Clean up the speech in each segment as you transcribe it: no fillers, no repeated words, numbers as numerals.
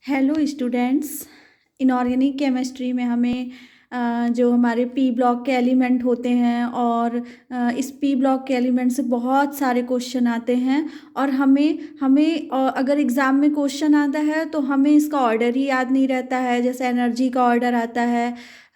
Hello students. Inorganic chemistry में हमें जो हमारे पी ब्लॉक के एलिमेंट होते हैं और इस पी ब्लॉक के एलिमेंट से बहुत सारे क्वेश्चन आते हैं और हमें हमें अगर एग्ज़ाम में क्वेश्चन आता है तो हमें इसका ऑर्डर ही याद नहीं रहता है। जैसे एनर्जी का ऑर्डर आता है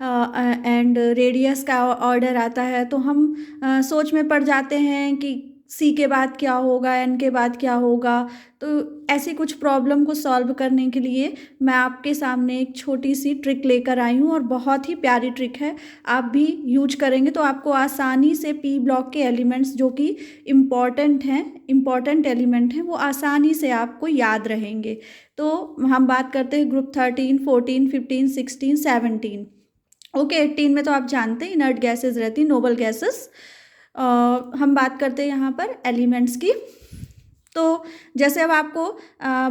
एंड रेडियस का ऑर्डर आता है तो हम सोच में पड़ जाते हैं कि सी के बाद क्या होगा, एन के बाद क्या होगा। तो ऐसी कुछ प्रॉब्लम को सॉल्व करने के लिए मैं आपके सामने एक छोटी सी ट्रिक लेकर आई हूँ और बहुत ही प्यारी ट्रिक है। आप भी यूज करेंगे तो आपको आसानी से पी ब्लॉक के एलिमेंट्स जो कि इम्पॉर्टेंट एलिमेंट हैं वो आसानी से आपको याद रहेंगे। तो हम बात करते हैं ग्रुप 13, 14, 15, 16, 17। ओके, 18 में तो आप जानते हैं इनर्ट गैसेज रहती, नोबल गैसेस। हम बात करते हैं यहाँ पर एलिमेंट्स की। तो जैसे अब आपको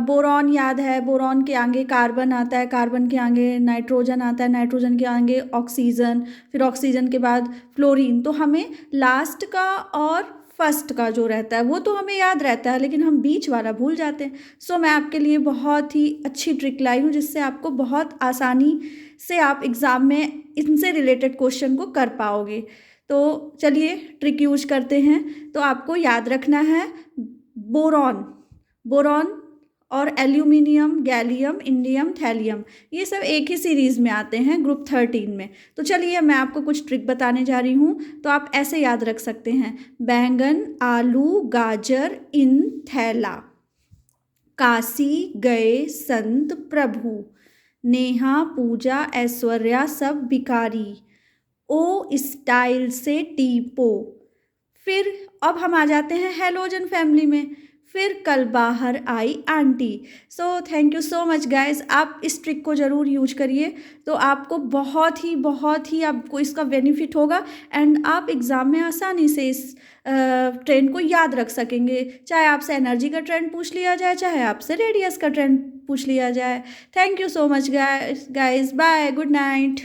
बोरॉन याद है, बोरॉन के आगे कार्बन आता है, कार्बन के आगे नाइट्रोजन आता है, नाइट्रोजन के आगे ऑक्सीजन, फिर ऑक्सीजन के बाद फ्लोरीन। तो हमें लास्ट का और फर्स्ट का जो रहता है वो तो हमें याद रहता है, लेकिन हम बीच वाला भूल जाते हैं। सो मैं आपके लिए बहुत ही अच्छी ट्रिक लाई हूँ जिससे आपको बहुत आसानी से आप एग्ज़ाम में इनसे रिलेटेड क्वेश्चन को कर पाओगे। तो चलिए ट्रिक यूज करते हैं। तो आपको याद रखना है बोरॉन बोरॉन और एल्यूमिनियम, गैलियम, इंडियम, थैलियम, ये सब एक ही सीरीज़ में आते हैं ग्रुप 13 में। तो चलिए मैं आपको कुछ ट्रिक बताने जा रही हूँ। तो आप ऐसे याद रख सकते हैं, बैंगन, आलू, गाजर इन थैला, काशी गए संत प्रभु, नेहा, पूजा, ऐश्वर्या सब भिखारी, ओ स्टाइल से टीपो। फिर अब हम आ जाते हैं हेलोजन फैमिली में। फिर कल बाहर आई aunty. So thank you so much guys, आप इस ट्रिक को ज़रूर यूज करिए। तो आपको बहुत ही आपको इसका बेनिफिट होगा एंड आप एग्ज़ाम में आसानी से इस ट्रेंड को याद रख सकेंगे। चाहे आपसे एनर्जी का ट्रेंड पूछ लिया जाए, चाहे आपसे रेडियस का ट्रेंड पूछ लिया जाए। Thank you so much guys, bye, good night.